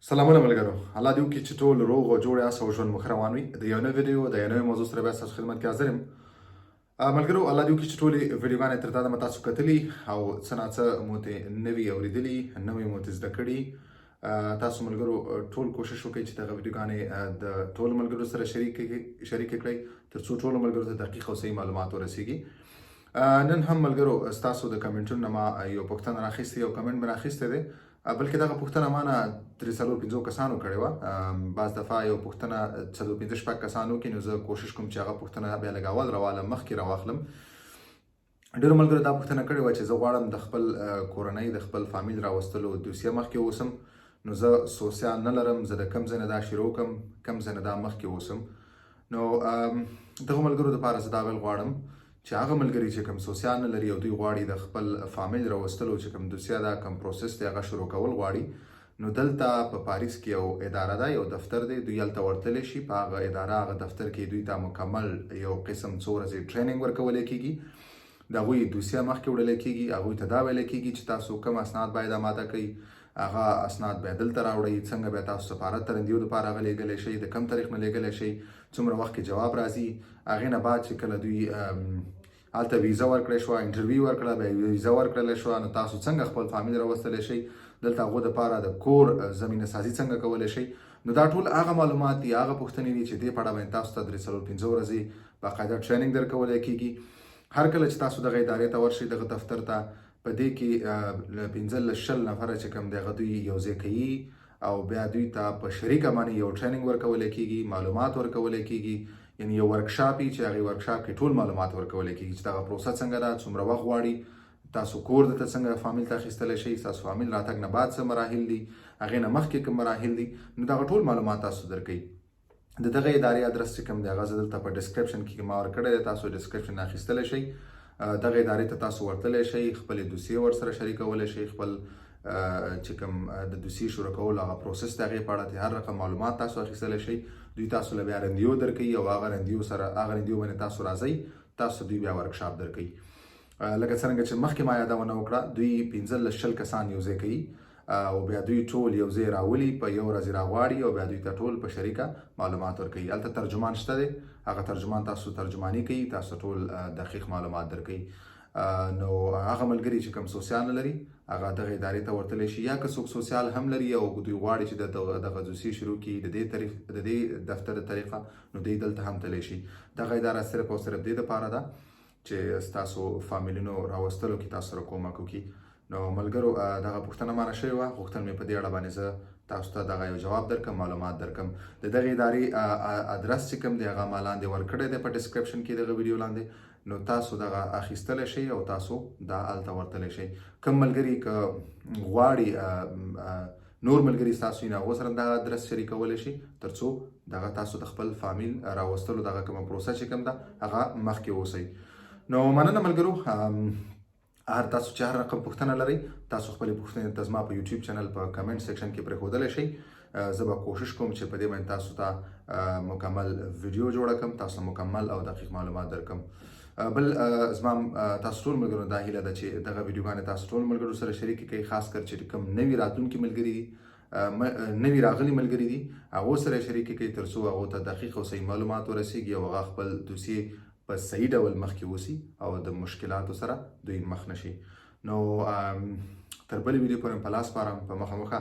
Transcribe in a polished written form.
سلامونه ملګرو، الله دې وکړي چې ټول روغ او جوړ یاست او ژوند مو ښه روان وي. د یو نوې ویډیو د یو نوې موضوع سره بیا ستاسو خدمت کې حاضر یم. ملګرو، الله دې وکړي چې ټولې ویډیوګانې تر دا دمه تاسو کتلي او څه ناڅه مو ترې نوي اورېدلي، نوې مو ترې زده کړي. تاسو ملګرو ټول کوشش وکړئ چې دغه ویډیوګانې د ټولو ملګرو سره شریک کړئ تر څو ټولو ملګرو ته دقیق او صحیح معلومات ورسیږي. نن هم ملګرو ستاسو د کمنټونو نه ما یو پوښتنه راخیستې او کمنټ مې راخیستی دی، بلکې دغه پوښتنه ما نه 3-4-5 کسانو کړې وه. بعض دفعه یو پوښتنه 4-5 کسانو کې، نو زه کوشش کوم چې هغه پوښتنه بیا لږ اول راوالم، مخکې راواخلم. ډېرو ملګرو دا پوښتنه کړې وه چې زه غواړم د خپل کورنۍ د خپل فاميل راوستلو دوسیه مخکې اوسم، نو زه سوسیال نه لرم، زه د کوم ځای نه دا شروع کړم، کوم ځای نه دا مخکې اوسم. نو دغه ملګرو دپاره زه دا ویل غواړم چې هغه ملګري چې کوم سوسیال نه لري او دوی غواړي د خپل فاميل راوستلو چې کوم دوسیه ده، کوم پروسس دی، هغه شروع کول غواړي، نو دلته په پاریس کې یو اداره ده، یو دفتر دی. دوی هلته ورتلی شي. په هغه اداره هغه دفتر کې دوی ته مکمل یو قسم څو ورځې ټریننګ ورکولی کېږي. د هغوی دوسیه مخکې وړلی کېږي. هغوی ته دا ویلی کېږي چې تاسو کوم اسناد باید اماده کوئ، هغه اسناد باید دلته راوړئ، څنګه بیا تاسو سفارت ته رندیو دپاره هغه لیږلی شئ، د کوم تاریخ نه لیږلی شئ، څومره وخت کې جواب راځي. هغې نه بعد چې کله دوی هلته ویزه ورکړی شوه، انټرویو ورکړه، بیا ویزه ورکړلی شوه، نو تاسو څنګه خپل فاميل راوستلی شئ، دلته هغو دپاره د کور زمینه سازي څنګه کولی شئ. نو دا ټول هغه معلومات دي، هغه پوښتنې دي چې دې په اړه باندې تاسو ته 3-4-5 ورځې باقاعده ټریننګ درکولی کېږي. هر کله چې تاسو دغه ادارې ته ورشئ، دغه دفتر ته، په دې کې 15-20 نفره چې کوم دی هغه دوی یو ځای کوي او بیا دوی ته په شریکه باندې یو ټریننګ ورکولی کېږي، معلومات ورکولی کېږي، یعنې یو ورکشاپ وي چې هغې ورکشاپ کې ټول معلومات ورکولی کېږي چې دغه پروسه څنګه ده، څومره وخت غواړي، تاسو کور دلته څنګه فاميل ته اخیستلی شئ، ستاسو فاميل راتګ نه بعد څه مراحل دي، هغې نه مخکې کوم مراحل دي، نو دغه ټول معلومات تاسو درکوي. د دغه ادارې ادرس چې کوم دی هغه زه دلته په ډسکرپشن کې ما ورکړی دی، تاسو ډسکرپشن نه اخیستلی شئ. دغه ادارې ته تاسو ورتلی شئ، خپلې دوسیې ورسره شریکولی شئ، خپل چې کوم د دوسیې شروع کولو هغه پروسس د هغې په اړه هر رقم معلومات تاسو اخیستلی شئ. دوی تاسو له بیا رندیو درکوي او هغه رندیو باندې تاسو راځئ، تاسو دوی بیا ورکشاپ درکوي. لکه څرنګه چې مخکې ما یادونه وکړه، دوی 15-20 کسان یو ځای کوي او بیا دوی ټول یو ځای راولي، په یو ورځ راغواړي او بیا دوی ته ټول په شریکه معلومات ورکوي. هلته ترجمان شته دی، هغه ترجمان تاسو ترجماني کوي، تاسو ټول دقیق معلومات درکوي. نو هغه ملګري چې کوم سوسیال نه لري هغه دغه ادارې ته ورتلی شي، یا که څوک سوسیال هم لري او دوی غواړي چې دغه دوسیې شروع کړي د دې دفتر د طریقه، نو دوی دلته هم تلی شي. دغه اداره صرف او صرف دې دپاره ده چې ستاسو فامیلونو راوستلو کې تاسو سره کومک وکړي. نو ملګرو، دغه پوښتنه مانه شوې وه، غوښتل مې په دې اړه باندې زه تاسو ته دغه یو جواب درکړم، معلومات درکړم. د دغې ادارې ادرس چې کوم دی هغه ما لاندې ورکړی دی په ډسکرپشن کې دغه ویډیو لاندې، نو تاسو دغه اخیستلی شئ او تاسو دا هلته ورتلی شئ. کوم ملګري که غواړي نور ملګري ستاسو وي، نو هغو سره دغه ادرس شریکولی شي تر څو دغه تاسو د خپل فاميل راوستلو دغه کومه پروسه چې کوم ده هغه مخکې اوسئ. نو مننه ملګرو، تاسو چې هر رقم پوښتنه لرئ تاسو خپلې پوښتنې ته زما په یوټیوب چینل په کمنټ سیکشن کې پرېښودلی شئ. زه به کوشش کوم چې په دې باندې تاسو ته مکمل ویډیو جوړه کړم، تاسو مکمل او دقیق معلومات درکړم. بل زما تاسو ټول ملګرو دا هیله ده چې دغه ویډیوګانې تاسو ټول ملګرو سره شریکې کړئ، خاص کر چې کوم نوي راتلونکي ملګري دي، نوي راغلي ملګري دي، هغو سره شریکې کړئ تر څو هغو ته دقیق او صحیح معلومات ورسیږي او هغه خپل دوسیې په صحیح ډول مخکې اوسي او د مشکلاتو سره دوی مخ نشي. نو تر بلې ویډیو پورې په لاس سپارم، په مخه.